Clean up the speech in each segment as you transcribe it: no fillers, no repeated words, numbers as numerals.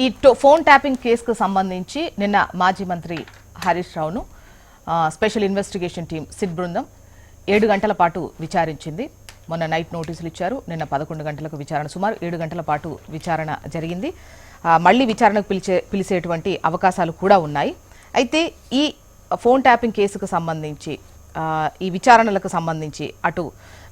ఈ phone tapping కేసుకు సంబంధించి నిన్న మాజీ మంత్రి హరీష్ రావును స్పెషల్ ఇన్వెస్టిగేషన్ టీం సిట్ బృందం 7 గంటల పాటు విచారించింది. మొన్న నైట్ నోటీసులు ఇచ్చారు. నిన్న 11 గంటలకు విచారణ, సుమారు 7 గంటల పాటు విచారణ జరిగింది. మళ్ళీ విచారణకు పిలిచేటువంటి అవకాశాలు కూడా ఉన్నాయి. అయితే ఈ ఫోన్ ట్యాపింగ్ కేసుకు సంబంధించి ఈ విచారణలకు సంబంధించి అటు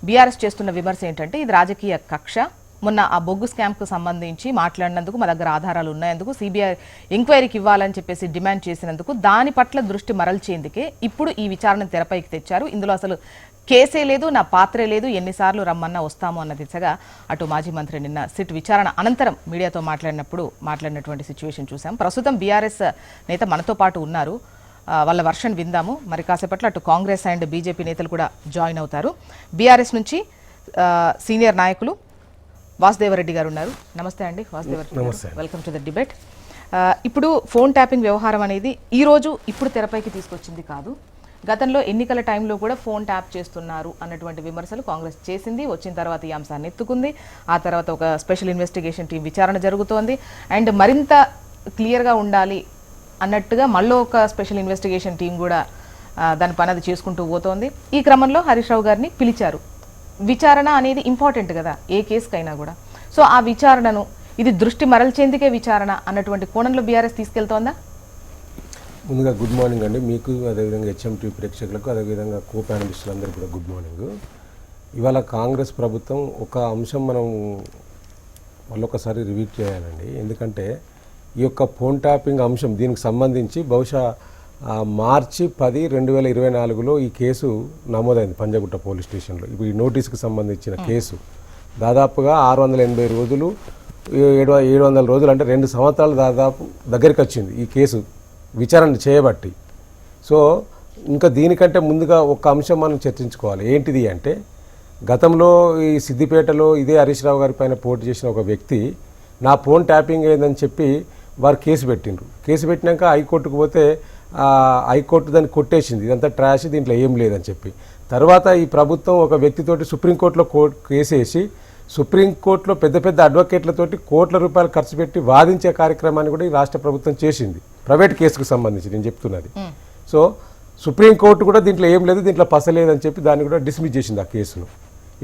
బీఆర్ఎస్ చేస్తున్న విమర్శ ఏంటంటే ఇది రాజకీయ కక్ష. మొన్న ఆ బొగ్గు స్కామ్కు సంబంధించి మాట్లాడినందుకు మా దగ్గర ఆధారాలు ఉన్నాయందుకు సిబిఐ ఎంక్వైరీకి ఇవ్వాలని చెప్పేసి డిమాండ్ చేసినందుకు దాని పట్ల దృష్టి మరల్చేందుకే ఇప్పుడు ఈ విచారణ తెరపైకి తెచ్చారు. ఇందులో అసలు కేసే లేదు, నా పాత్రే లేదు, ఎన్నిసార్లు రమ్మన్నా వస్తాము అన్న దిశగా అటు మాజీ మంత్రి నిన్న సిట్ విచారణ అనంతరం మీడియాతో మాట్లాడినటువంటి సిచ్యువేషన్ చూసాం. ప్రస్తుతం బీఆర్ఎస్ నేత మనతో పాటు ఉన్నారు. వాళ్ళ వర్షన్ విందాము. మరి కాసేపట్లో అటు కాంగ్రెస్ అండ్ బీజేపీ నేతలు కూడా జాయిన్ అవుతారు. బీఆర్ఎస్ నుంచి సీనియర్ నాయకులు వాసుదేవరెడ్డి గారు ఉన్నారు. నమస్తే అండి Vasudeva Reddy, welcome to the debate. ఇప్పుడు ఫోన్ ట్యాపింగ్ వ్యవహారం అనేది ఇప్పుడు తెరపైకి తీసుకొచ్చింది కాదు. గతంలో ఎన్నికల టైంలో కూడా ఫోన్ ట్యాప్ చేస్తున్నారు అన్నటువంటి విమర్శలు కాంగ్రెస్ చేసింది. వచ్చిన తర్వాత ఈ అంశాన్ని ఎత్తుకుంది. ఆ తర్వాత ఒక స్పెషల్ ఇన్వెస్టిగేషన్ టీం విచారణ జరుగుతోంది. అండ్ మరింత క్లియర్గా ఉండాలి అన్నట్టుగా మళ్ళీ ఒక స్పెషల్ ఇన్వెస్టిగేషన్ టీం కూడా దాని పని అది చేసుకుంటూ పోతోంది. ఈ క్రమంలో హరీష్ రావు గారిని పిలిచారు. విచారణ అనేది ఇంపార్టెంట్ కదా ఏ కేసుకైనా కూడా. సో ఆ విచారణను ఇది దృష్టి మరల్చేందుకే విచారణ అన్నటువంటి కోణంలో బీఆర్ఎస్ తీసుకెళ్తోందా? ముందుగా గుడ్ మార్నింగ్ అండి మీకు, అదేవిధంగా హెచ్ఎంటీ ప్రేక్షకులకు, అదేవిధంగా కో ప్యానలిస్టులందరికీ కూడా గుడ్ మార్నింగ్. ఇవాళ కాంగ్రెస్ ప్రభుత్వం ఒక అంశం మనం మళ్ళొకసారి రివ్యూ చేయాలండి. ఎందుకంటే ఈ యొక్క ఫోన్ ట్యాపింగ్ అంశం దీనికి సంబంధించి బహుశా మార్చి 10, 2024లో ఈ కేసు నమోదైంది పంజగుట్ట పోలీస్ స్టేషన్లో. ఇప్పుడు ఈ నోటీస్కి సంబంధించిన కేసు దాదాపుగా 680 రోజులు 700 రోజులు అంటే 2 సంవత్సరాలు దాదాపు దగ్గరికి వచ్చింది ఈ కేసు విచారణ చేయబట్టి. సో ఇంకా దీనికంటే ముందుగా ఒక అంశం మనం చర్చించుకోవాలి. ఏంటిది అంటే గతంలో ఈ సిద్దిపేటలో ఇదే హరీష్ రావు గారి పైన పోటీ చేసిన ఒక వ్యక్తి నా ఫోన్ ట్యాపింగ్ అయిందని చెప్పి వారు కేసు పెట్టిండ్రు. కేసు పెట్టినాక హైకోర్టుకు పోతే హైకోర్టు దాన్ని కొట్టేసింది, ఇదంతా ట్రాష్, దీంట్లో ఏం లేదని చెప్పి. తర్వాత ఈ ప్రభుత్వం ఒక వ్యక్తితోటి సుప్రీంకోర్టులో కేసు వేసి సుప్రీంకోర్టులో పెద్ద పెద్ద అడ్వకేట్లతోటి కోట్ల రూపాయలు ఖర్చు పెట్టి వాదించే కార్యక్రమాన్ని కూడా ఈ రాష్ట్ర ప్రభుత్వం చేసింది ప్రైవేట్ కేసుకు సంబంధించి నేను చెప్తున్నది. సో సుప్రీంకోర్టు కూడా దీంట్లో ఏం లేదు, దీంట్లో పసలేదని చెప్పి దాన్ని కూడా డిస్మిస్ చేసింది ఆ కేసును.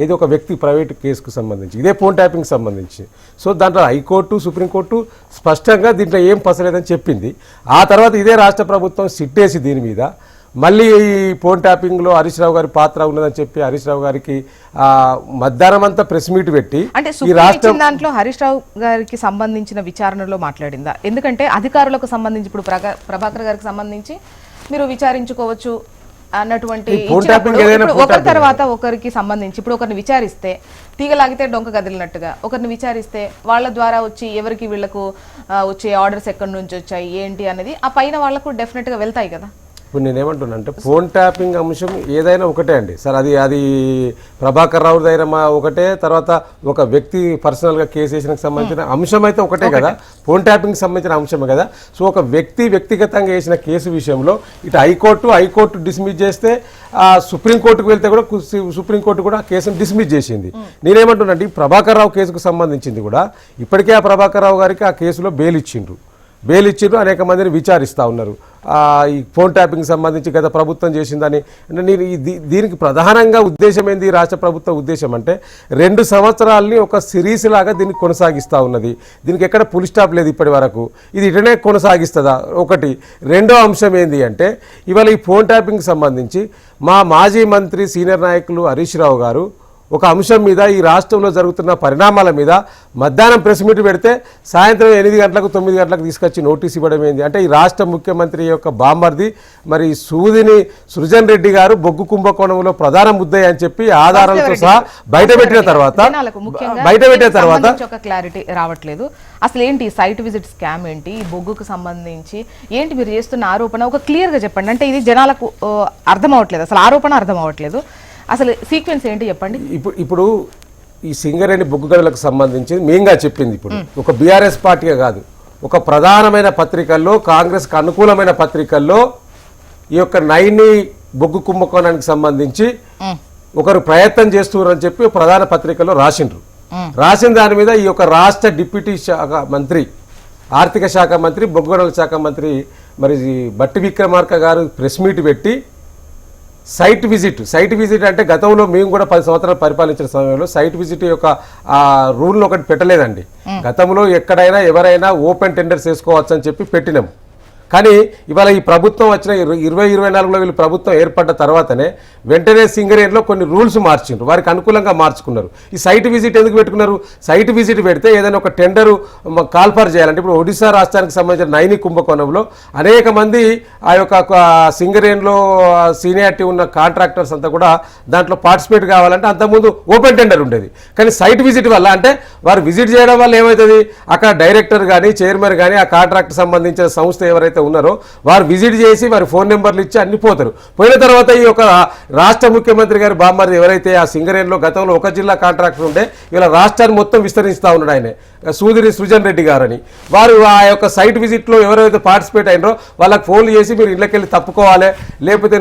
ఏదో ఒక వ్యక్తి ప్రైవేట్ కేసుకు సంబంధించి ఇదే ఫోన్ ట్యాపింగ్ సంబంధించి. సో దాంట్లో హైకోర్టు సుప్రీంకోర్టు స్పష్టంగా దీంట్లో ఏం పసలేదని చెప్పింది. ఆ తర్వాత ఇదే రాష్ట్ర ప్రభుత్వం సిట్టేసి దీని మీద మళ్ళీ ఈ ఫోన్ ట్యాపింగ్లో హరీష్ రావు గారి పాత్ర ఉన్నదని చెప్పి హరీష్ రావు గారికి మధ్యాహ్నం అంతా ప్రెస్ మీట్ పెట్టి ఈ రాష్ట్రం దాంట్లో హరీష్ రావు గారికి సంబంధించిన విచారణలో మాట్లాడిందా? ఎందుకంటే అధికారులకు సంబంధించి ఇప్పుడు ప్రభాకర్ గారికి సంబంధించి మీరు విచారించుకోవచ్చు అన్నటువంటి ఒకరి తర్వాత ఒకరికి సంబంధించి ఇప్పుడు ఒకరిని విచారిస్తే తీగలాగితే డొంక కదిలినట్టుగా ఒకరిని విచారిస్తే వాళ్ళ ద్వారా వచ్చి ఎవరికి వీళ్లకు వచ్చే ఆర్డర్స్ ఎక్కడి నుంచి వచ్చాయి ఏంటి అనేది ఆ పైన వాళ్లకు డెఫినెట్ గా వెళ్తాయి కదా. ఇప్పుడు నేనేమంటున్నా అంటే ఫోన్ ట్యాపింగ్ అంశం ఏదైనా ఒకటే అండి సార్. అది ప్రభాకర్ రావు దగ్గర ఒకటే, తర్వాత ఒక వ్యక్తి పర్సనల్గా కేసు వేసినకు సంబంధించిన అంశం అయితే ఒకటే కదా, ఫోన్ ట్యాపింగ్కి సంబంధించిన అంశమే కదా. సో ఒక వ్యక్తిగతంగా వేసిన కేసు విషయంలో ఇటు హైకోర్టు డిస్మిస్ చేస్తే సుప్రీంకోర్టుకు వెళ్తే కూడా సుప్రీంకోర్టు కూడా కేసును డిస్మిస్ చేసింది. నేనేమంటున్నా అంటే ఈ ప్రభాకర్ రావు కేసుకు సంబంధించింది కూడా ఇప్పటికే ఆ ప్రభాకర్ రావు గారికి ఆ కేసులో బెయిల్ ఇచ్చిండ్రు, అనేక మందిని విచారిస్తూ ఉన్నారు. ఈ ఫోన్ ట్యాపింగ్ సంబంధించి గత ప్రభుత్వం చేసిందని. నేను దీనికి ప్రధానంగా ఉద్దేశం ఏంది, రాష్ట్ర ప్రభుత్వ ఉద్దేశం అంటే 2 సంవత్సరాలని ఒక సిరీస్ లాగా దీన్ని కొనసాగిస్తూ ఉన్నది. దీనికి ఎక్కడ ఫుల్ స్టాప్ లేదు ఇప్పటి వరకు. ఇది ఇటనే కొనసాగిస్తుందా ఒకటి. రెండో అంశం ఏంది అంటే ఇవాళ ఈ ఫోన్ ట్యాపింగ్కి సంబంధించి మా మాజీ మంత్రి సీనియర్ నాయకులు హరీష్ రావు గారు ఒక అంశం మీద ఈ రాష్ట్రంలో జరుగుతున్న పరిణామాల మీద మధ్యాహ్నం ప్రెస్ మీట్ పెడితే సాయంత్రం 8 గంటలకు 9 గంటలకు తీసుకొచ్చి నోటీస్ ఇవ్వడం ఏంది అంటే ఈ రాష్ట్ర ముఖ్యమంత్రి యొక్క బామ్మర్ది మరి సూదిని సృజన్ రెడ్డి గారు బొగ్గు కుంభకోణంలో ప్రధాన ముద్దయ్య అని చెప్పి ఆధారాలతో సహా బయటపెట్టిన తర్వాత ఒక క్లారిటీ రావట్లేదు. అసలు ఏంటి సైట్ విజిట్ స్కామ్ ఏంటి, బొగ్గుకు సంబంధించి ఏంటి మీరు చేస్తున్న ఆరోపణ ఒక క్లియర్ గా చెప్పండి. అంటే ఇది జనాలకు అర్థం అవ్వట్లేదు, అసలు ఆరోపణ అర్థం అవ్వట్లేదు. అసలు సీక్వెన్స్ ఏంటి చెప్పండి. ఇప్పుడు ఈ సింగరేణి బొగ్గు గనులకు సంబంధించి మేంగా చెప్పింది ఇప్పుడు ఒక బీఆర్ఎస్ పార్టీగా కాదు, ఒక ప్రధానమైన పత్రికల్లో కాంగ్రెస్కి అనుకూలమైన పత్రికల్లో ఈ యొక్క నైని బొగ్గు కుంభకోణానికి సంబంధించి ఒకరు ప్రయత్నం చేస్తున్నారని చెప్పి ప్రధాన పత్రికల్లో రాసిండ్రు. రాసిన దాని మీద ఈ యొక్క రాష్ట్ర డిప్యూటీ శాఖ మంత్రి ఆర్థిక శాఖ మంత్రి బొగ్గనల శాఖ మంత్రి మరి బట్టి విక్రమార్క గారు ప్రెస్ మీట్ పెట్టి సైట్ విజిట్ అంటే గతంలో మేము కూడా 10 సంవత్సరాలు పరిపాలించిన సమయంలో సైట్ విజిట్ యొక్క రూల్ ఒకటి పెట్టలేదండి. గతంలో ఎక్కడైనా ఎవరైనా ఓపెన్ టెండర్స్ వేసుకోవచ్చు అని చెప్పి పెట్టినాం. కానీ ఇవాళ ఈ ప్రభుత్వం వచ్చిన 2024లో వీళ్ళు ప్రభుత్వం ఏర్పడ్డ తర్వాతనే వెంటనే సింగరేణిలో కొన్ని రూల్స్ మార్చిండ్రు, వారికి అనుకూలంగా మార్చుకున్నారు. ఈ సైట్ విజిట్ ఎందుకు పెట్టుకున్నారు? సైట్ విజిట్ పెడితే ఏదైనా ఒక టెండరు కాల్ఫర్ చేయాలంటే ఇప్పుడు ఒడిశా రాష్ట్రానికి సంబంధించిన నైని కుంభకోణంలో అనేక మంది ఆ యొక్క సింగరేణిలో సీనియారిటీ ఉన్న కాంట్రాక్టర్స్ అంతా కూడా దాంట్లో పార్టిసిపేట్ కావాలంటే అంతకుముందు ఓపెన్ టెండర్ ఉండేది. కానీ సైట్ విజిట్ వల్ల అంటే వారు విజిట్ చేయడం వల్ల ఏమవుతుంది, అక్కడ డైరెక్టర్ కానీ చైర్మన్ కానీ ఆ కాంట్రాక్ట్ సంబంధించిన సంస్థ ఎవరైతే ఉన్నారో వారు విజిట్ చేసి వారి ఫోన్ నెంబర్లు ఇచ్చి అన్ని పోతారు. పోయిన తర్వాత ఈ యొక్క రాష్ట్ర ముఖ్యమంత్రి గారు బామ్మర్ది ఎవరైతే ఆ సింగరేణిలో గతంలో ఒక జిల్లా కాంట్రాక్టర్ ఉండే ఇలా రాష్ట్రాన్ని మొత్తం విస్తరిస్తూ ఉన్నాడు ఆయన సూదిరి సృజన్ రెడ్డి గారని, వారు ఆ యొక్క సైట్ విజిట్లో ఎవరైతే పార్టిసిపేట్ అయినరో వాళ్ళకి ఫోన్లు చేసి మీరు ఇళ్ళకెళ్ళి తప్పుకోవాలి, లేకపోతే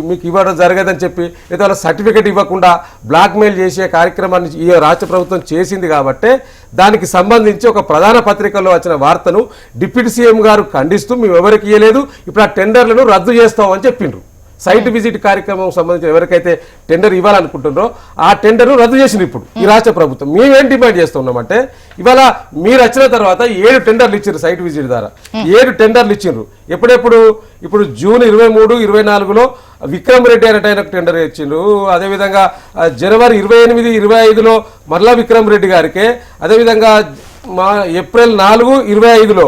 మీకు ఇవ్వడం జరగదని చెప్పి లేదా వాళ్ళ సర్టిఫికేట్ ఇవ్వకుండా బ్లాక్మెయిల్ చేసే కార్యక్రమాన్ని ఈ రాష్ట్ర ప్రభుత్వం చేసింది. కాబట్టి దానికి సంబంధించి ఒక ప్రధాన పత్రికల్లో వచ్చిన వార్తను డిప్యూటీ సీఎం గారు ఖండిస్తూ మేము ఎవరికి ఇవ్వలేదు, ఇప్పుడు ఆ టెండర్లను రద్దు చేస్తామని చెప్పిండ్రు. సైట్ విజిట్ కార్యక్రమం సంబంధించి ఎవరికైతే టెండర్ ఇవ్వాలనుకుంటున్నారో ఆ టెండర్ రద్దు చేసింది ఇప్పుడు ఈ రాష్ట్ర ప్రభుత్వం. మేమేం డిమాండ్ చేస్తున్నామంటే ఇవాళ మీరు వచ్చిన తర్వాత 7 టెండర్లు ఇచ్చారు సైట్ విజిట్ ద్వారా, 7 టెండర్లు ఇచ్చిండ్రు. ఇప్పుడు జూన్ 23, 24లో విక్రమ్ రెడ్డి అనేట ఆయనకు టెండర్ ఇచ్చిండ్రు. అదేవిధంగా జనవరి 28, 25లో మరలా విక్రమ్ రెడ్డి గారికి, అదేవిధంగా ఏప్రిల్ 4, 25లో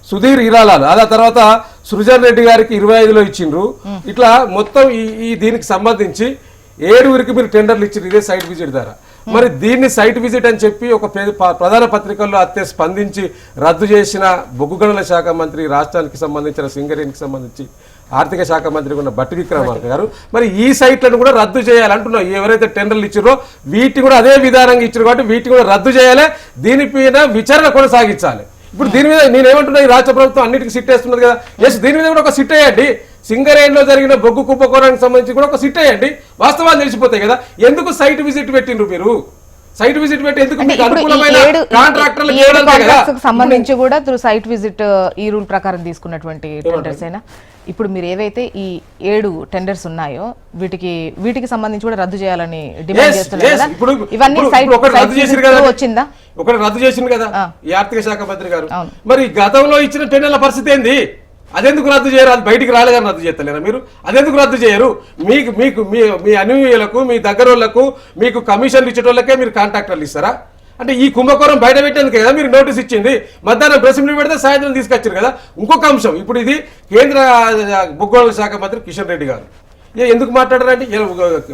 సుధీర్ ఇరాలాల్ ఆ తర్వాత సృజన్ రెడ్డి గారికి 25లో ఇచ్చిండ్రు. ఇట్లా మొత్తం ఈ దీనికి సంబంధించి 7 మీరు టెండర్లు ఇచ్చిండ్రు ఇదే సైట్ విజిట్ ద్వారా. మరి దీన్ని సైట్ విజిట్ అని చెప్పి ఒక ప్రధాన పత్రికల్లో స్పందించి రద్దు చేసిన బొగ్గు గనుల శాఖ మంత్రి, రాష్ట్రానికి సంబంధించిన సింగరేణికి సంబంధించి ఆర్థిక శాఖ మంత్రి ఉన్న బట్టి విక్రమార్క గారు మరి ఈ సైట్లను కూడా రద్దు చేయాలంటున్నాం. ఎవరైతే టెండర్లు ఇచ్చారో వీటిని కూడా అదే విధానంగా ఇచ్చారు కాబట్టి వీటిని కూడా రద్దు చేయాలి, దీనిపైన విచారణ కొనసాగించాలి. ఇప్పుడు దీని మీద నేనేమంటున్నా, ఈ రాష్ట్ర ప్రభుత్వం అన్నిటికీ సిట్ వేస్తున్నది కదా, ఎస్ దీని మీద కూడా ఒక సిట్ వేయండి. సింగరేణిలో జరిగిన బొగ్గు కుంభకోణానికి సంబంధించి కూడా ఒక సిట్ వేయండి, వాస్తవాలు తెలిసిపోతాయి కదా. ఎందుకు సైట్ విజిట్ పెట్టిండ్రు మీరు? సైట్ విజిట్ పెట్టి ఎందుకు మీకు అనుకూలమైన కాంట్రాక్టర్లకు సంబంధించి కూడా త్రూ సైట్ విజిట్ ఈ రూల్ ప్రకారం తీసుకున్నటువంటి టెండర్స్ అయినా ఇప్పుడు మీరు ఏవైతే ఈ 7 టెండర్స్ ఉన్నాయో వీటికి సంబంధించి కూడా రద్దు చేయాలని డిమాండ్ చేస్తున్నారు కదా. ఇవన్నీ వచ్చిందా? ఒకటి రద్దు చేసింది కదా ఈ ఆర్థిక శాఖ మంత్రి గారు. మరి గతంలో ఇచ్చిన టెండర్ల పరిస్థితి ఏంది? అదెందుకు రద్దు చేయరు? అది బయటికి రాలేదని రద్దు చేస్తలేరా మీరు? అదెందుకు రద్దు చేయరు? మీకు మీ అనుయాయులకు, మీ దగ్గరోళ్లకు, మీకు కమిషన్లు ఇచ్చేటోళ్ళకే మీరు కాంట్రాక్టర్లు ఇస్తారా? అంటే ఈ కుంభకోణం బయట పెట్టేందుకు కదా మీరు నోటీస్ ఇచ్చింది. మధ్యాహ్నం ప్రెస్ మీట్ పెడితే సాయంత్రం తీసుకొచ్చారు కదా. ఇంకొక అంశం, ఇప్పుడు ఇది కేంద్ర బొగ్గు శాఖ మంత్రి కిషన్ రెడ్డి గారు ఎందుకు మాట్లాడారంటే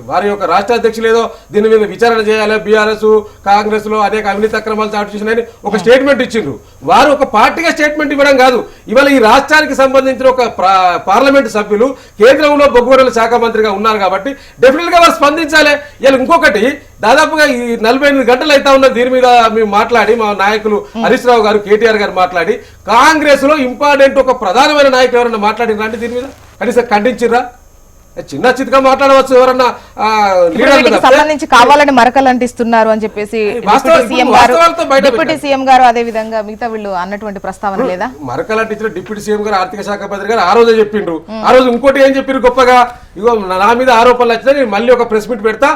వారి యొక్క రాష్ట్ర అధ్యక్షులు ఏదో దీని మీద విచారణ చేయాలి, బీఆర్ఎస్ కాంగ్రెస్ లో అనేక అవినీతి అక్రమాలు చాటు చేసినాయని ఒక స్టేట్మెంట్ ఇచ్చిండ్రు. వారు ఒక పార్టీగా స్టేట్మెంట్ ఇవ్వడం కాదు, ఇవాళ ఈ రాష్ట్రానికి సంబంధించిన ఒక పార్లమెంట్ సభ్యులు కేంద్రంలో బొగ్గు గనుల శాఖ మంత్రిగా ఉన్నారు కాబట్టి డెఫినెట్ గా వారు స్పందించాలి. ఇలా ఇంకొకటి దాదాపుగా ఈ 48 గంటలు అయితే ఉన్న దీని మీద మేము మాట్లాడి మా నాయకులు హరీష్ రావు గారు, కేటీఆర్ గారు మాట్లాడి కాంగ్రెస్ లో ఇంపార్టెంట్ ఒక ప్రధానమైన నాయకులు ఎవరన్నా మాట్లాడినా అంటే దీని మీద కనీసం ఖండించిర్రా? చిన్న చిత్తుగా మాట్లాడవచ్చు ఎవరన్నా సంబంధించి కావాలని మరకలు అంటిస్తున్నారు అని చెప్పేసి డిప్యూటీ సీఎం గారు అదే విధంగా మిగతా వీళ్ళు అన్నటువంటి ప్రస్తావన లేదా? మరకలు అంటించిన డిప్యూటీ సీఎం గారు, ఆర్థిక శాఖ మంత్రి గారు ఆ రోజే చెప్పిండ్రు. ఆ రోజు ఇంకోటి ఏం చెప్పారు గొప్పగా, ఇగో నా మీద ఆరోపణలు వచ్చినా నేను మళ్ళీ ఒక ప్రెస్ మీట్ పెడతా,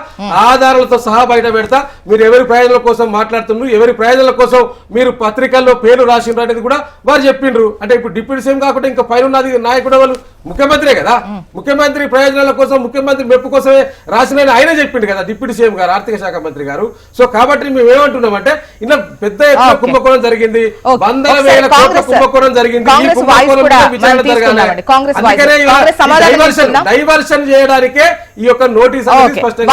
ఆధారాలతో సహా బయట పెడతా, మీరు ఎవరి ప్రయోజనాల కోసం మాట్లాడుతున్నారు, ఎవరి ప్రయోజనాల కోసం మీరు పత్రికల్లో పేర్లు రాసిండ్రు అనేది కూడా వారు చెప్పిండ్రు. అంటే ఇప్పుడు డిప్యూటీ సీఎం కాకుండా ఇంకా పైన ఉన్నది నాయకుడు వాళ్ళు ముఖ్యమంత్రే కదా. ముఖ్యమంత్రి ప్రయోజనాల కోసం, ముఖ్యమంత్రి మెప్పు కోసమే రాసిన ఆయన చెప్పిండు కదా డిప్యూటీ సీఎం గారు, ఆర్థిక శాఖ మంత్రి గారు. సో కాబట్టి మేము ఏమంటున్నామంటే ఇలా పెద్ద ఎత్తున కుంభకోణం జరిగింది, 100,000 కోట్ల కుంభకోణం జరిగింది. ఈ కుంభకోణం విచారణ జరగాలి. అందుకనే డైవర్షన్ చేయడానికే ఈ యొక్క నోటీస్ అనేది స్పష్టంగా